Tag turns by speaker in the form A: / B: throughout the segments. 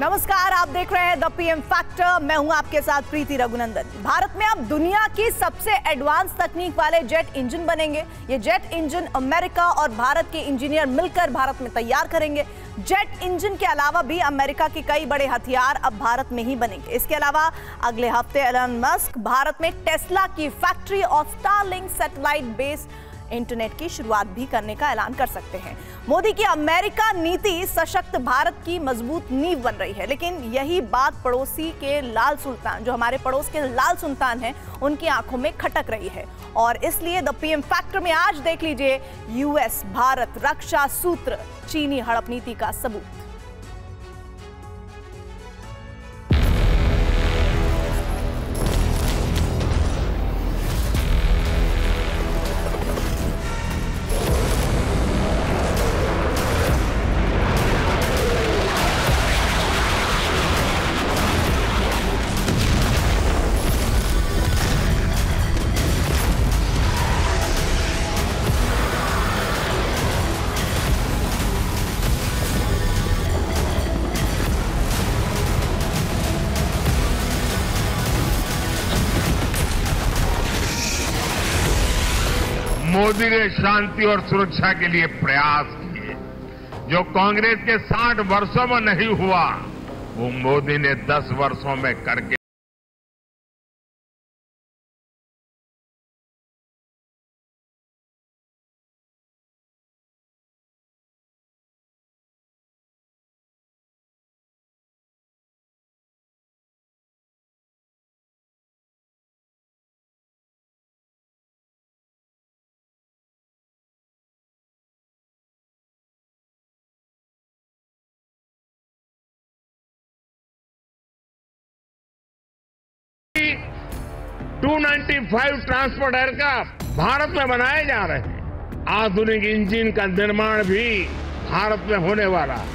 A: नमस्कार, आप देख रहे हैं द पीएम फैक्टर। मैं हूं आपके साथ प्रीति रघुनंदन। भारत में अब दुनिया की सबसे एडवांस तकनीक वाले जेट इंजन बनेंगे। ये जेट इंजन अमेरिका और भारत के इंजीनियर मिलकर भारत में तैयार करेंगे। जेट इंजन के अलावा भी अमेरिका के कई बड़े हथियार अब भारत में ही बनेंगे। इसके अलावा अगले हफ्ते एलन मस्क भारत में टेस्ला की फैक्ट्री और स्टारलिंक सैटेलाइट बेस्ड इंटरनेट की शुरुआत भी करने का ऐलान कर सकते हैं। मोदी की अमेरिका नीति सशक्त भारत की मजबूत नींव बन रही है, लेकिन यही बात पड़ोसी के लाल सुल्तान, जो हमारे पड़ोस के लाल सुल्तान हैं, उनकी आंखों में खटक रही है। और इसलिए द पीएम फैक्टर में आज देख लीजिए यूएस भारत रक्षा सूत्र, चीनी हड़प नीति का सबूत।
B: मोदी ने शांति और सुरक्षा के लिए प्रयास किए। जो कांग्रेस के 60 वर्षों में नहीं हुआ, वो मोदी ने 10 वर्षों में करके $295 ट्रांसपोर्ट एयरक्राफ्ट भारत में बनाए जा रहे हैं। आधुनिक इंजन का निर्माण भी भारत में होने वाला है।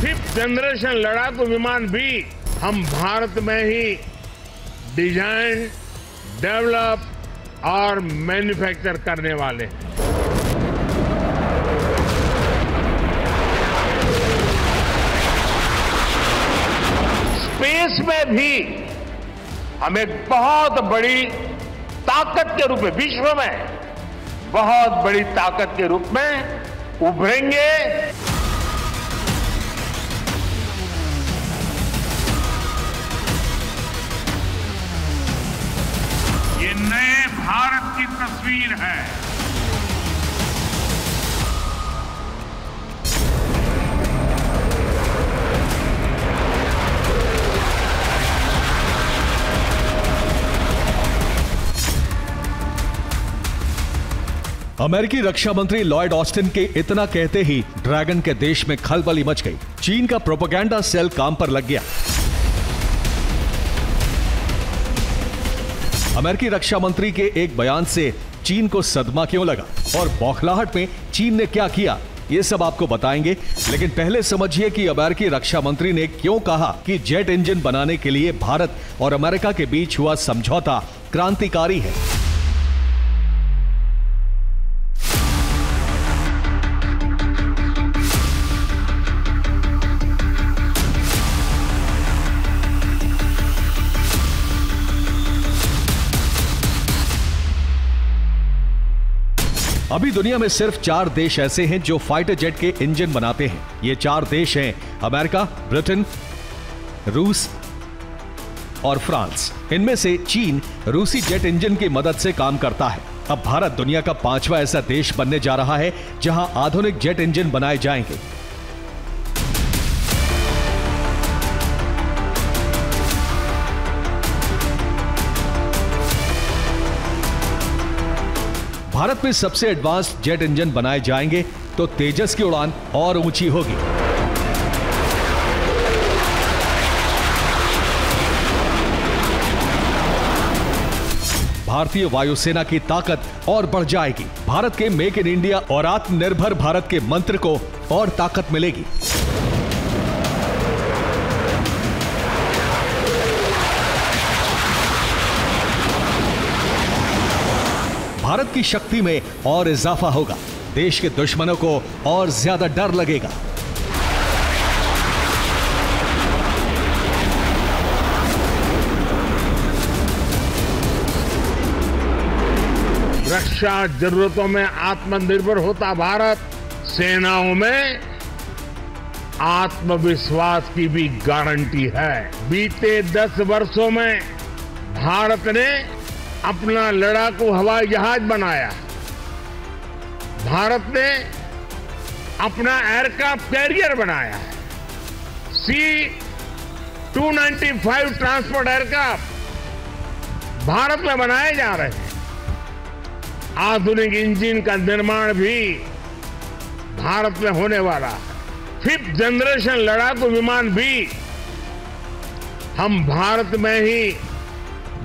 B: फिफ्थ जनरेशन लड़ाकू विमान भी हम भारत में ही डिजाइन, डेवलप और मैन्युफैक्चर करने वाले हैं। स्पेस में भी हम एक बहुत बड़ी ताकत के रूप में, विश्व में बहुत बड़ी ताकत के रूप में उभरेंगे। ये नए भारत की तस्वीर है।
C: अमेरिकी रक्षा मंत्री लॉयड ऑस्टिन के इतना कहते ही ड्रैगन के देश में खलबली मच गई। चीन का प्रोपेगेंडा सेल काम पर लग गया। अमेरिकी रक्षा मंत्री के एक बयान से चीन को सदमा क्यों लगा और बौखलाहट में चीन ने क्या किया, ये सब आपको बताएंगे। लेकिन पहले समझिए कि अमेरिकी रक्षा मंत्री ने क्यों कहा कि जेट इंजन बनाने के लिए भारत और अमेरिका के बीच हुआ समझौता क्रांतिकारी है। अभी दुनिया में सिर्फ 4 देश ऐसे हैं जो फाइटर जेट के इंजन बनाते हैं। ये 4 देश हैं अमेरिका, ब्रिटेन, रूस और फ्रांस। इनमें से चीन रूसी जेट इंजन की मदद से काम करता है। अब भारत दुनिया का 5वां ऐसा देश बनने जा रहा है जहां आधुनिक जेट इंजन बनाए जाएंगे। भारत में सबसे एडवांस जेट इंजन बनाए जाएंगे तो तेजस की उड़ान और ऊंची होगी। भारतीय वायुसेना की ताकत और बढ़ जाएगी। भारत के मेक इन इंडिया और आत्मनिर्भर भारत के मंत्र को और ताकत मिलेगी। भारत की शक्ति में और इजाफा होगा, देश के दुश्मनों को और ज्यादा डर लगेगा।
B: रक्षा जरूरतों में आत्मनिर्भर होता भारत सेनाओं में आत्मविश्वास की भी गारंटी है। बीते 10 वर्षों में भारत ने अपना लड़ाकू हवाई जहाज बनाया, भारत ने अपना एयरक्राफ्ट कैरियर बनाया है, C-295 ट्रांसपोर्ट एयरक्राफ्ट भारत में बनाए जा रहे हैं। आधुनिक इंजन का निर्माण भी भारत में होने वाला है। 5th जनरेशन लड़ाकू विमान भी हम भारत में ही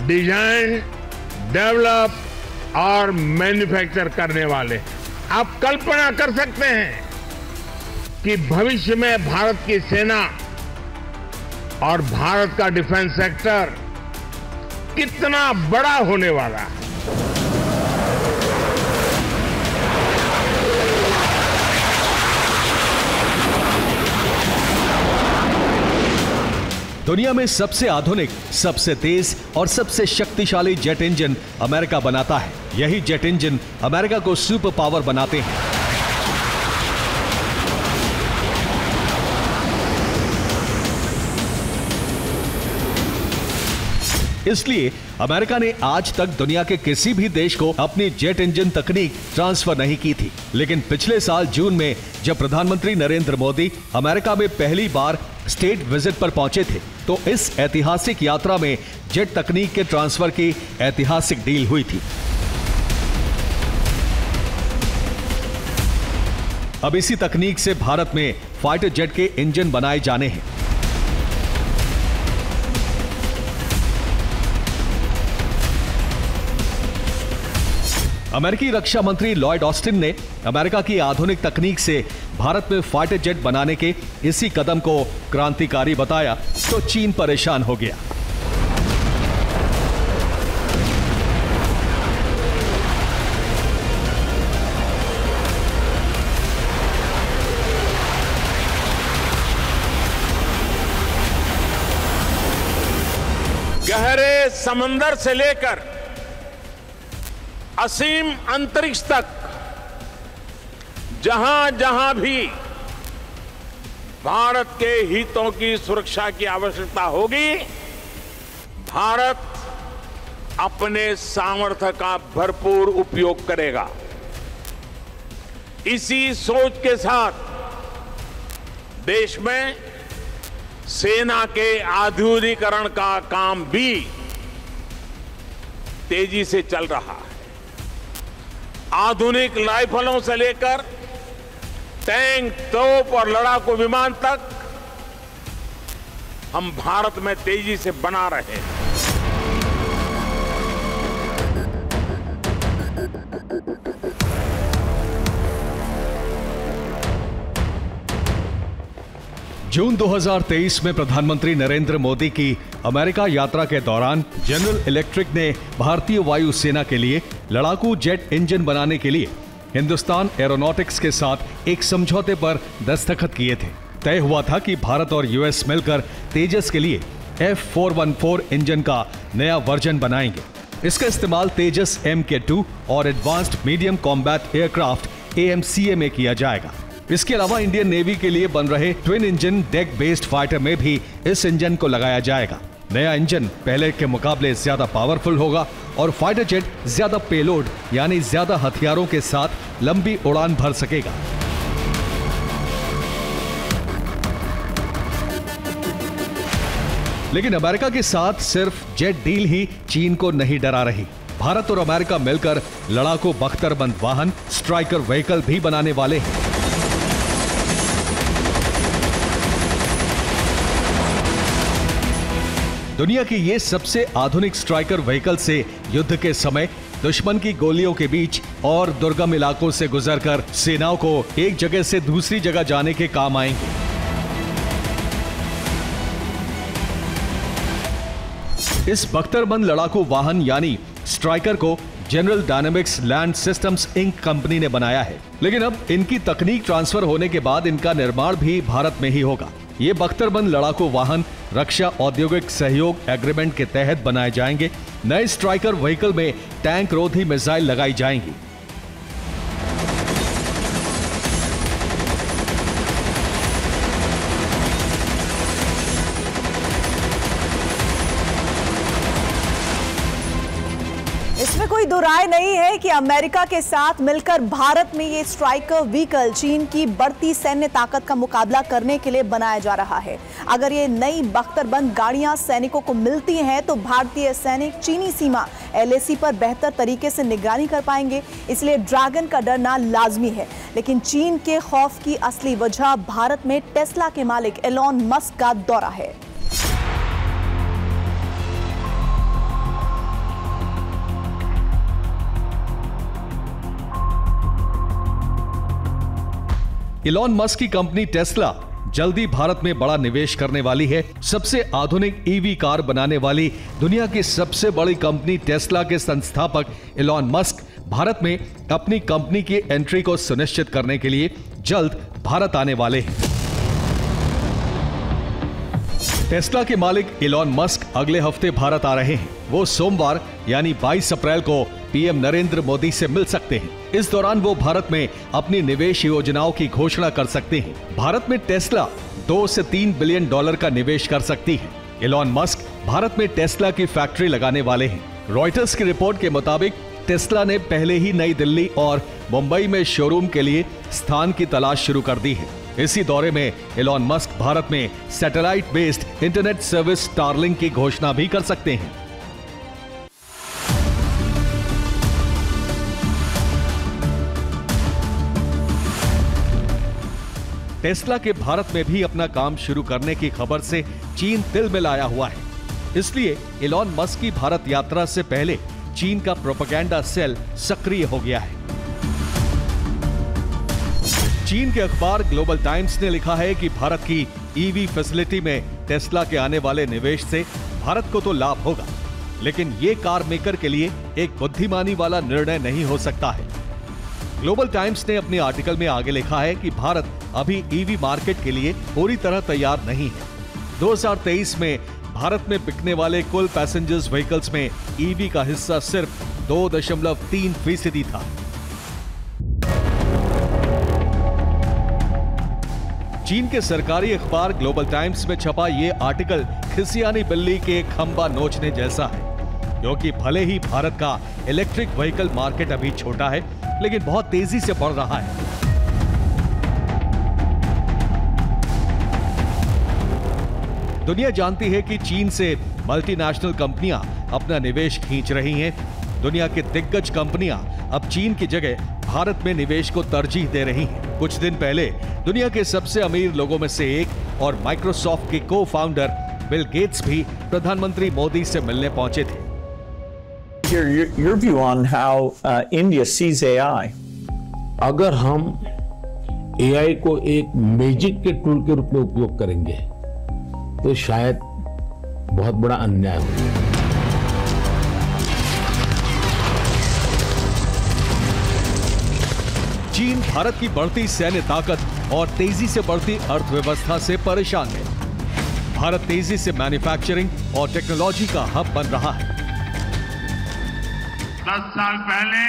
B: डिजाइन, डेवलप और मैन्युफैक्चर करने वाले हैं। आप कल्पना कर सकते हैं कि भविष्य में भारत की सेना और भारत का डिफेंस सेक्टर कितना बड़ा होने वाला है।
C: दुनिया में सबसे आधुनिक, सबसे तेज और सबसे शक्तिशाली जेट इंजन अमेरिका बनाता है। यही जेट इंजन अमेरिका को सुपर पावर बनाते हैं। इसलिए अमेरिका ने आज तक दुनिया के किसी भी देश को अपनी जेट इंजन तकनीक ट्रांसफर नहीं की थी। लेकिन पिछले साल जून में जब प्रधानमंत्री नरेंद्र मोदी अमेरिका में पहली बार स्टेट विजिट पर पहुंचे थे, तो इस ऐतिहासिक यात्रा में जेट तकनीक के ट्रांसफर की ऐतिहासिक डील हुई थी। अब इसी तकनीक से भारत में फाइटर जेट के इंजन बनाए जाने हैं। अमेरिकी रक्षा मंत्री लॉयड ऑस्टिन ने अमेरिका की आधुनिक तकनीक से भारत में फाइटर जेट बनाने के इसी कदम को क्रांतिकारी बताया, तो चीन परेशान हो गया।
B: गहरे समंदर से लेकर असीम अंतरिक्ष तक जहां जहां भी भारत के हितों की सुरक्षा की आवश्यकता होगी, भारत अपने सामर्थ्य का भरपूर उपयोग करेगा। इसी सोच के साथ देश में सेना के आधुनिकीकरण का काम भी तेजी से चल रहा है। आधुनिक राइफलों से लेकर टैंक, तोप और लड़ाकू विमान तक हम भारत में तेजी से बना रहे हैं।
C: जून 2023 में प्रधानमंत्री नरेंद्र मोदी की अमेरिका यात्रा के दौरान जनरल इलेक्ट्रिक ने भारतीय वायुसेना के लिए लड़ाकू जेट इंजन बनाने के लिए हिंदुस्तान एरोनॉटिक्स के साथ एक समझौते पर दस्तखत किए थे। तय हुआ था कि भारत और यूएस मिलकर तेजस के लिए F414 इंजन का नया वर्जन बनाएंगे। इसका इस्तेमाल तेजस MK2 और advanced medium combat aircraft AMCA में किया जाएगा। इसके अलावा इंडियन नेवी के लिए बन रहे twin engine deck based fighter में भी इस इंजन को लगाया जाएगा। नया इंजन पहले के मुकाबले ज्यादा पावरफुल होगा और फाइटर जेट ज्यादा पेलोड यानी ज्यादा हथियारों के साथ लंबी उड़ान भर सकेगा। लेकिन अमेरिका के साथ सिर्फ जेट डील ही चीन को नहीं डरा रही। भारत और अमेरिका मिलकर लड़ाकू बख्तरबंद वाहन स्ट्राइकर व्हीकल भी बनाने वाले हैं। दुनिया की ये सबसे आधुनिक स्ट्राइकर व्हीकल से युद्ध के समय दुश्मन की गोलियों के बीच और दुर्गम इलाकों से गुजरकर सेनाओं को एक जगह से दूसरी जगह जाने के काम आएंगे। इस बख्तरबंद लड़ाकू वाहन यानी स्ट्राइकर को general dynamics land Systems Inc company ने बनाया है। लेकिन अब इनकी तकनीक ट्रांसफर होने के बाद इनका निर्माण भी भारत में ही होगा। ये बख्तरबंद लड़ाकू वाहन रक्षा औद्योगिक सहयोग एग्रीमेंट के तहत बनाए जाएंगे। नए स्ट्राइकर व्हीकल में टैंक रोधी मिसाइल लगाई जाएंगी।
A: इसमें कोई दो राय नहीं है कि अमेरिका के साथ मिलकर भारत में ये स्ट्राइकर व्हीकल चीन की बढ़ती सैन्य ताकत का मुकाबला करने के लिए बनाया जा रहा है। अगर ये नई बख्तरबंद गाड़ियां सैनिकों को मिलती हैं तो भारतीय सैनिक चीनी सीमा LAC पर बेहतर तरीके से निगरानी कर पाएंगे। इसलिए ड्रैगन का डरना लाजमी है। लेकिन चीन के खौफ की असली वजह भारत में टेस्ला के मालिक एलॉन मस्क का दौरा है।
C: एलॉन मस्क की कंपनी टेस्ला जल्दी भारत में बड़ा निवेश करने वाली है। सबसे आधुनिक EV कार बनाने वाली दुनिया की सबसे बड़ी कंपनी टेस्ला के संस्थापक एलॉन मस्क भारत में अपनी कंपनी की एंट्री को सुनिश्चित करने के लिए जल्द भारत आने वाले हैं। टेस्ला के मालिक एलॉन मस्क अगले हफ्ते भारत आ रहे हैं। वो सोमवार यानी 22 अप्रैल को PM नरेंद्र मोदी से मिल सकते हैं। इस दौरान वो भारत में अपनी निवेश योजनाओं की घोषणा कर सकते हैं। भारत में टेस्ला 2 से 3 बिलियन डॉलर का निवेश कर सकती है। एलॉन मस्क भारत में टेस्ला की फैक्ट्री लगाने वाले हैं। रॉयटर्स की रिपोर्ट के मुताबिक टेस्ला ने पहले ही नई दिल्ली और मुंबई में शोरूम के लिए स्थान की तलाश शुरू कर दी है। इसी दौरे में एलॉन मस्क भारत में satellite based internet service Starlink की घोषणा भी कर सकते हैं। टेस्ला के भारत में भी अपना काम शुरू करने की खबर से चीन तिल मिलाया हुआ है। इसलिए एलॉन मस्क की भारत यात्रा से पहले चीन का प्रोपेगेंडा सेल सक्रिय हो गया है। चीन के अखबार ग्लोबल टाइम्स ने लिखा है कि भारत की EV फैसिलिटी में टेस्ला के आने वाले निवेश से भारत को तो लाभ होगा, लेकिन ये कार मेकर के लिए एक बुद्धिमानी वाला निर्णय नहीं हो सकता है। ग्लोबल टाइम्स ने अपने आर्टिकल में आगे लिखा है कि भारत अभी EV मार्केट के लिए पूरी तरह तैयार नहीं है। 2023 में भारत में बिकने वाले कुल पैसेंजर्स व्हीकल्स में EV का हिस्सा सिर्फ 2.3% था। चीन के सरकारी अखबार ग्लोबल टाइम्स में छपा ये आर्टिकल खिसियानी बिल्ली के खंबा नोचने जैसा है, क्योंकि भले ही भारत का इलेक्ट्रिक व्हीकल मार्केट अभी छोटा है, लेकिन बहुत तेजी से बढ़ रहा है। दुनिया जानती है कि चीन से मल्टीनेशनल कंपनियां अपना निवेश खींच रही हैं। दुनिया की दिग्गज कंपनियां अब चीन की जगह भारत में निवेश को तरजीह दे रही हैं। कुछ दिन पहले दुनिया के सबसे अमीर लोगों में से एक और माइक्रोसॉफ्ट के को-फाउंडर बिल गेट्स भी प्रधानमंत्री मोदी से मिलने पहुंचे थे।
D: Your view on how India sees AI?
E: अगर हम AI को एक मैजिक के टूल के रूप में उपयोग करेंगे तो शायद बहुत बड़ा अन्याय हो।
C: चीन भारत की बढ़ती सैन्य ताकत और तेजी से बढ़ती अर्थव्यवस्था से परेशान है। भारत तेजी से मैन्युफैक्चरिंग और टेक्नोलॉजी का हब बन रहा है।
B: 10 साल पहले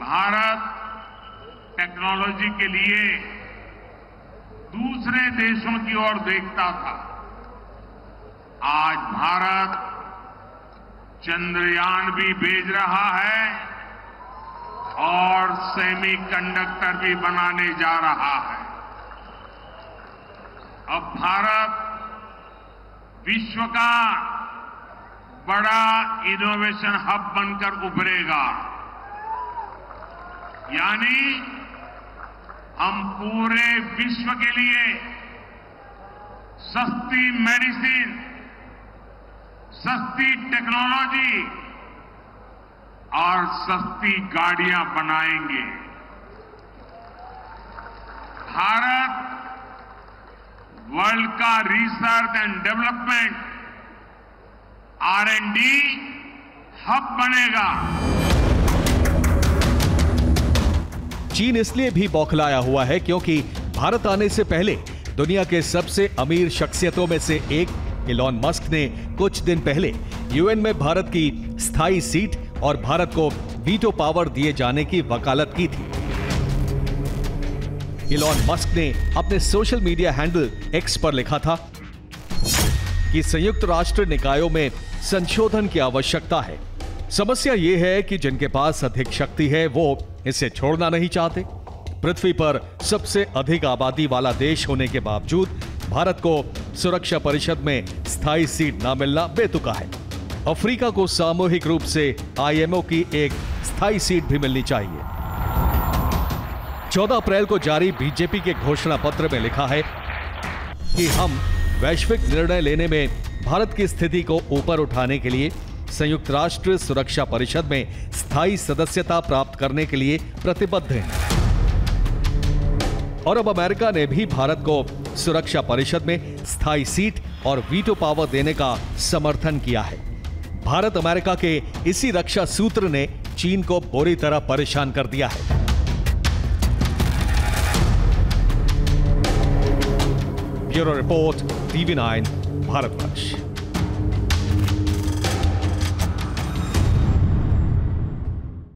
B: भारत टेक्नोलॉजी के लिए दूसरे देशों की ओर देखता था। आज भारत चंद्रयान भी भेज रहा है और सेमीकंडक्टर भी बनाने जा रहा है। अब भारत विश्व का बड़ा इनोवेशन हब बनकर उभरेगा। यानी हम पूरे विश्व के लिए सस्ती मेडिसिन, सस्ती टेक्नोलॉजी और सस्ती गाड़ियां बनाएंगे। भारत वर्ल्ड का research and development R&D hub बनेगा।
C: चीन इसलिए भी बौखलाया हुआ है क्योंकि भारत आने से पहले दुनिया के सबसे अमीर शख्सियतों में से एक इलॉन मस्क ने कुछ दिन पहले यूएन में भारत की स्थायी सीट और भारत को वीटो पावर दिए जाने की वकालत की थी। इलॉन मस्क ने अपने सोशल मीडिया हैंडल एक्स पर लिखा था कि संयुक्त राष्ट्र निकायों में संशोधन की आवश्यकता है। समस्या यह है कि जिनके पास अधिक शक्ति है वो इसे छोड़ना नहीं चाहते। पृथ्वी पर सबसे अधिक आबादी वाला देश होने के बावजूद भारत को सुरक्षा परिषद में स्थायी सीट न मिलना बेतुका है। अफ्रीका को सामूहिक रूप से आईएमओ की एक स्थायी सीट भी मिलनी चाहिए। 14 अप्रैल को जारी बीजेपी के घोषणा पत्र में लिखा है कि हम वैश्विक निर्णय लेने में भारत की स्थिति को ऊपर उठाने के लिए संयुक्त राष्ट्र सुरक्षा परिषद में स्थायी सदस्यता प्राप्त करने के लिए प्रतिबद्ध हैं। और अब अमेरिका ने भी भारत को सुरक्षा परिषद में स्थायी सीट और वीटो पावर देने का समर्थन किया है। भारत अमेरिका के इसी रक्षा सूत्र ने चीन को बुरी तरह परेशान कर दिया है। Bureau report, TV9 Bharatvarsh.